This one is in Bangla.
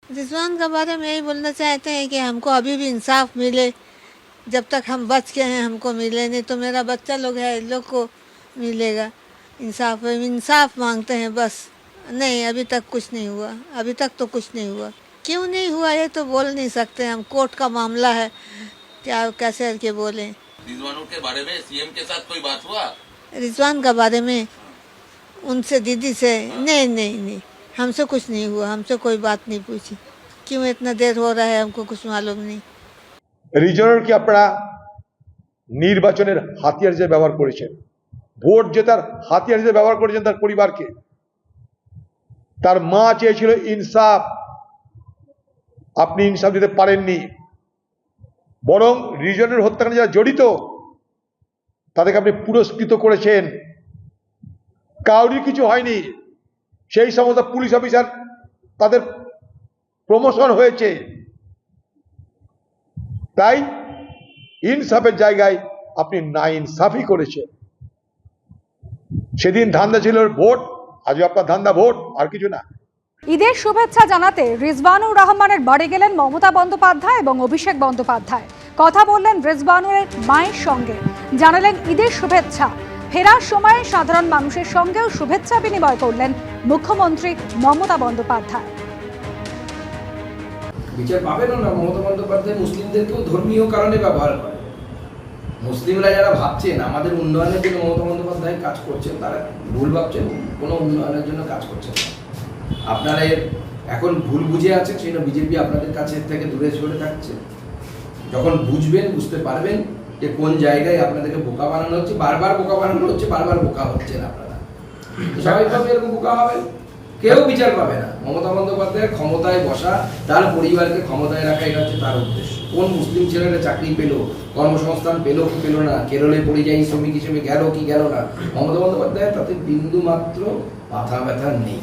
रिजवान के बारे में यही बोलना चाहते हैं कि हमको अभी भी इंसाफ मिले। जब तक हम बच के हैं हमको मिले, नहीं तो मेरा बच्चा लोग है, इन लोग को मिलेगा इंसाफ। इंसाफ मांगते हैं बस। नहीं, अभी तक कुछ नहीं हुआ, अभी तक तो कुछ नहीं हुआ। क्यों नहीं हुआ ये तो बोल नहीं सकते हम, कोर्ट का मामला है, क्या कैसे के बोलें। रिजवान के बारे में सीएम के साथ कोई बात हुआ? रिजवान के बारे में उनसे, दीदी से? नहीं नहीं नहीं, हमसे कुछ नहीं हुआ, हमसे कोई बात नहीं पूछी। क्यों इतना देर हो रहा है हमको कुछ मालूम नहीं। রিজনের কি আপনারা নির্বাচনের হাতিয়ার হিসেবে ব্যবহার করেছেন, ভোট জেতার হাতিয়ার হিসেবে ব্যবহার করেছেন তার পরিবারকে। তার মা চেয়েছিল ইনসাফ, আপনি ইনসাফ দিতে পারেননি, বরং রিজনের হত্যাকাণ্ডে যারা জড়িত তাদেরকে আপনি পুরস্কৃত করেছেন। কাউরি কিছু হয়নি, সেই সমস্ত পুলিশ অফিসার তাদের প্রমোশন হয়েছে। তাই ইনসাফের জায়গায় আপনি না ইনসাফই করেছেন। সেদিন ধান্দা ছিল ভোট, আজও আপনার ধান্দা ভোট, আর কিছু না। ঈদের শুভেচ্ছা জানাতে রিজওয়ানুর রহমানের বাড়ি গেলেন মমতা বন্দ্যোপাধ্যায় এবং অভিষেক বন্দ্যোপাধ্যায়। কথা বললেন রিজওয়ানুরের মায়ের সঙ্গে, জানালেন ঈদের শুভেচ্ছা। ফেরার সময় সাধারণ মানুষের সঙ্গেও শুভেচ্ছা বিনিময় করলেন মুখ্যমন্ত্রী মমতা বন্দ্যোপাধ্যায়। বিচার পাবেন না, মমতা বন্দ্যোপাধ্যায় মুসলিমদেরকেও ধর্মীয় কারণে ব্যবহার করে। মুসলিমরা যারা ভাবছেন আমাদের উন্নয়নের জন্য মমতা বন্দ্যোপাধ্যায় কাজ করছেন, তারা ভুল ভাবছেন, কোনো উন্নয়নের জন্য কাজ করছেন না। আপনারা এখন ভুল বুঝে আছেন, সেই জন্য বিজেপি আপনাদের কাছে থেকে দূরে সরে থাকছে। যখন বুঝবেন, বুঝতে পারবেন যে কোন জায়গায় আপনাদেরকে বোকা বানানো হচ্ছে, বারবার বোকা বানানো হচ্ছে, বারবার বোকা হচ্ছেন আপনারা। স্বাভাবিকভাবে এরকম বোকা হবেন, কেউ বিচার পাবে না। মমতা বন্দ্যোপাধ্যায়ের ক্ষমতায় বসা, তার পরিবারকে ক্ষমতায় রাখা, এটা হচ্ছে তার উদ্দেশ্য। কোন মুসলিম ছেলেরা চাকরি পেল, কর্মসংস্থান পেল কি পেল না, কেরলে পরিযায়ী শ্রমিক হিসেবে গেল কি গেল না, মমতা বন্দ্যোপাধ্যায় তাতে বিন্দু মাত্র মাথা ব্যথা নেই।